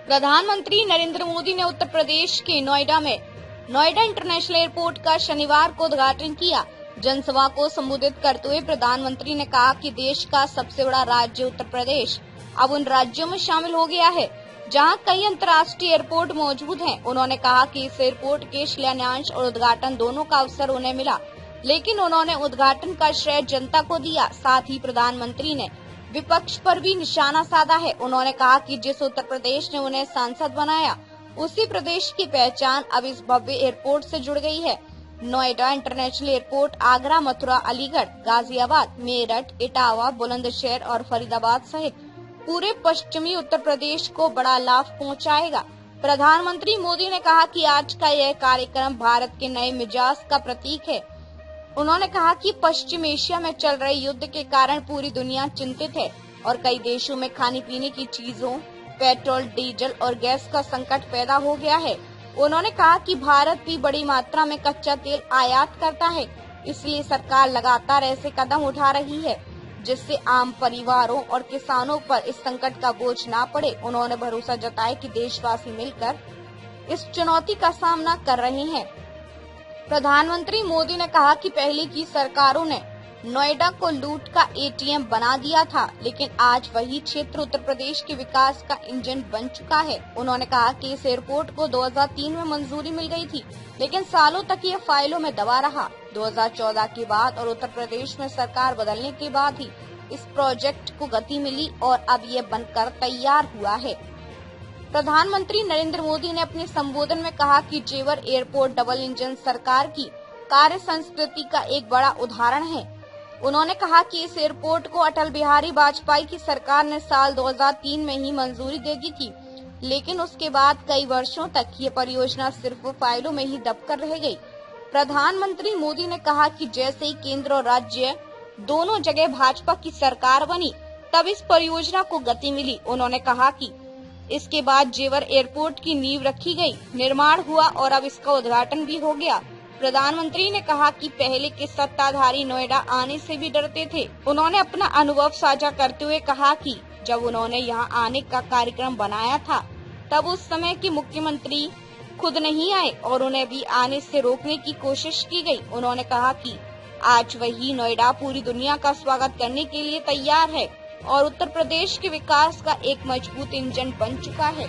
प्रधानमंत्री नरेंद्र मोदी ने उत्तर प्रदेश के नोएडा में नोएडा इंटरनेशनल एयरपोर्ट का शनिवार को उद्घाटन किया। जनसभा को संबोधित करते हुए प्रधानमंत्री ने कहा कि देश का सबसे बड़ा राज्य उत्तर प्रदेश अब उन राज्यों में शामिल हो गया है जहां कई अंतर्राष्ट्रीय एयरपोर्ट मौजूद हैं। उन्होंने कहा कि इस एयरपोर्ट के शिलान्यास और उद्घाटन दोनों का अवसर उन्हें मिला, लेकिन उन्होंने उद्घाटन का श्रेय जनता को दिया। साथ ही प्रधानमंत्री ने विपक्ष पर भी निशाना साधा है। उन्होंने कहा कि जिस उत्तर प्रदेश ने उन्हें सांसद बनाया, उसी प्रदेश की पहचान अब इस भव्य एयरपोर्ट से जुड़ गई है। नोएडा इंटरनेशनल एयरपोर्ट आगरा, मथुरा, अलीगढ़, गाजियाबाद, मेरठ, इटावा, बुलंदशहर और फरीदाबाद सहित पूरे पश्चिमी उत्तर प्रदेश को बड़ा लाभ पहुंचाएगा। प्रधानमंत्री मोदी ने कहा कि आज का यह कार्यक्रम भारत के नए मिजाज का प्रतीक है। उन्होंने कहा कि पश्चिम एशिया में चल रहे युद्ध के कारण पूरी दुनिया चिंतित है और कई देशों में खाने पीने की चीजों, पेट्रोल, डीजल और गैस का संकट पैदा हो गया है। उन्होंने कहा कि भारत भी बड़ी मात्रा में कच्चा तेल आयात करता है, इसलिए सरकार लगातार ऐसे कदम उठा रही है जिससे आम परिवारों और किसानों पर इस संकट का बोझ ना पड़े। उन्होंने भरोसा जताया कि देशवासी मिलकर इस चुनौती का सामना कर रहे हैं। प्रधानमंत्री मोदी ने कहा कि पहले की सरकारों ने नोएडा को लूट का एटीएम बना दिया था, लेकिन आज वही क्षेत्र उत्तर प्रदेश के विकास का इंजन बन चुका है। उन्होंने कहा कि इस एयरपोर्ट को 2003 में मंजूरी मिल गई थी, लेकिन सालों तक ये फाइलों में दबा रहा। 2014 के बाद और उत्तर प्रदेश में सरकार बदलने के बाद ही इस प्रोजेक्ट को गति मिली और अब ये बनकर तैयार हुआ है। प्रधानमंत्री नरेंद्र मोदी ने अपने संबोधन में कहा कि जेवर एयरपोर्ट डबल इंजन सरकार की कार्य संस्कृति का एक बड़ा उदाहरण है। उन्होंने कहा कि इस एयरपोर्ट को अटल बिहारी वाजपेयी की सरकार ने साल 2003 में ही मंजूरी दे दी थी, लेकिन उसके बाद कई वर्षों तक ये परियोजना सिर्फ फाइलों में ही दबकर रह गई। प्रधानमंत्री मोदी ने कहा कि जैसे ही केंद्र और राज्य दोनों जगह भाजपा की सरकार बनी, तब इस परियोजना को गति मिली। उन्होंने कहा कि इसके बाद जेवर एयरपोर्ट की नींव रखी गई, निर्माण हुआ और अब इसका उद्घाटन भी हो गया। प्रधानमंत्री ने कहा कि पहले के सत्ताधारी नोएडा आने से भी डरते थे। उन्होंने अपना अनुभव साझा करते हुए कहा कि जब उन्होंने यहां आने का कार्यक्रम बनाया था, तब उस समय के मुख्यमंत्री खुद नहीं आए और उन्हें भी आने से रोकने की कोशिश की गई। उन्होंने कहा कि आज वही नोएडा पूरी दुनिया का स्वागत करने के लिए तैयार है और उत्तर प्रदेश के विकास का एक मजबूत इंजन बन चुका है।